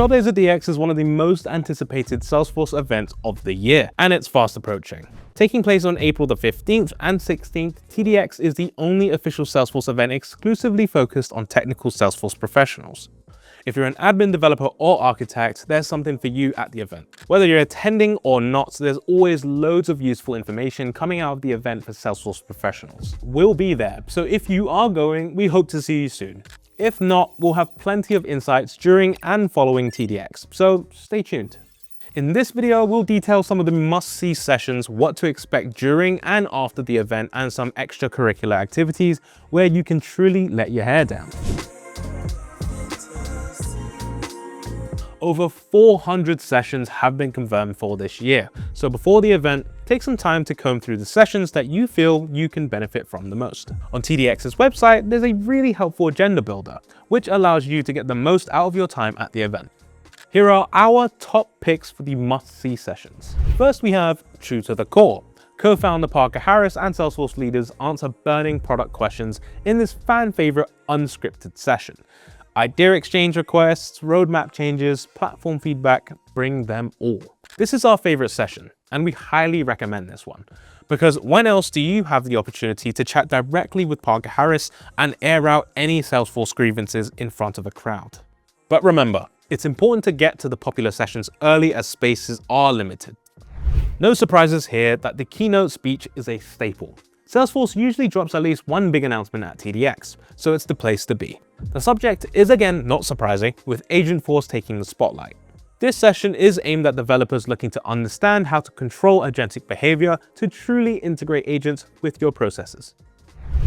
TrailblazerDX is one of the most anticipated Salesforce events of the year, and it's fast approaching. Taking place on April the 15th and 16th, TDX is the only official Salesforce event exclusively focused on technical Salesforce professionals. If you're an admin, developer, or architect, there's something for you at the event. Whether you're attending or not, there's always loads of useful information coming out of the event for Salesforce professionals. We'll be there, so if you are going, we hope to see you soon. If not, we'll have plenty of insights during and following TDX, so stay tuned. In this video, we'll detail some of the must-see sessions, what to expect during and after the event, and some extracurricular activities where you can truly let your hair down. Over 400 sessions have been confirmed for this year, so before the event, take some time to comb through the sessions that you feel you can benefit from the most. On TDX's website, there's a really helpful agenda builder, which allows you to get the most out of your time at the event. Here are our top picks for the must-see sessions. First, we have True to the Core. Co-founder Parker Harris and Salesforce leaders answer burning product questions in this fan-favorite unscripted session. Idea exchange requests, roadmap changes, platform feedback, bring them all. This is our favorite session, and we highly recommend this one. Because when else do you have the opportunity to chat directly with Parker Harris and air out any Salesforce grievances in front of a crowd? But remember, it's important to get to the popular sessions early as spaces are limited. No surprises here that the keynote speech is a staple. Salesforce usually drops at least one big announcement at TDX, so it's the place to be. The subject is again not surprising, with Agentforce taking the spotlight. This session is aimed at developers looking to understand how to control agentic behavior to truly integrate agents with your processes.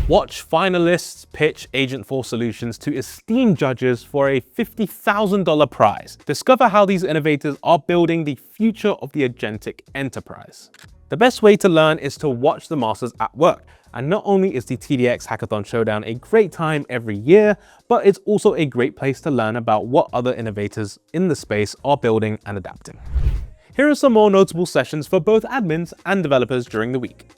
Watch finalists pitch Agentforce solutions to esteemed judges for a $50,000 prize. Discover how these innovators are building the future of the agentic enterprise. The best way to learn is to watch the masters at work. And not only is the TDX Hackathon Showdown a great time every year, but it's also a great place to learn about what other innovators in the space are building and adapting. Here are some more notable sessions for both admins and developers during the week.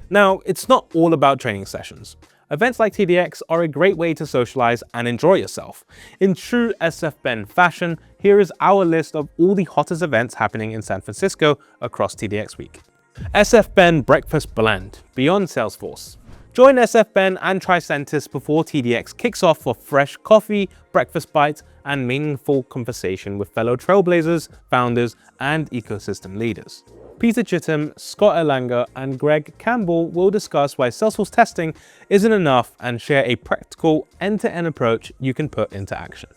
Now, it's not all about training sessions. Events like TDX are a great way to socialize and enjoy yourself. In true SF Ben fashion, here is our list of all the hottest events happening in San Francisco across TDX week. SF Ben Breakfast Blend, Beyond Salesforce. Join SF Ben and Tricentis before TDX kicks off for fresh coffee, breakfast bites, and meaningful conversation with fellow Trailblazers, founders, and ecosystem leaders. Peter Chittum, Scott Erlanger, and Greg Campbell will discuss why Salesforce testing isn't enough and share a practical end-to-end approach you can put into action.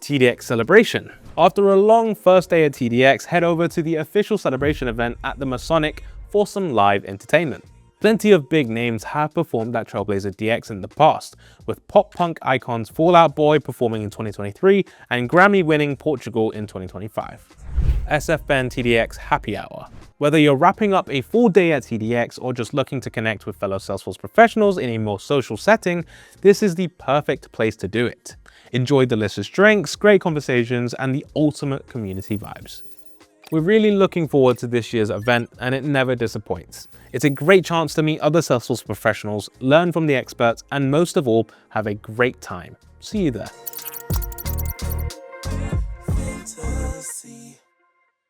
TDX Celebration. After a long first day at TDX, head over to the official celebration event at the Masonic for some live entertainment. Plenty of big names have performed at TrailblazerDX in the past, with pop-punk icons Fall Out Boy performing in 2023 and Grammy-winning Portugal in 2025. SF Ben TDX Happy Hour. Whether you're wrapping up a full day at TDX or just looking to connect with fellow Salesforce professionals in a more social setting, this is the perfect place to do it. Enjoy delicious drinks, great conversations, and the ultimate community vibes. We're really looking forward to this year's event, and it never disappoints. It's a great chance to meet other Salesforce professionals, learn from the experts, and most of all, have a great time. See you there.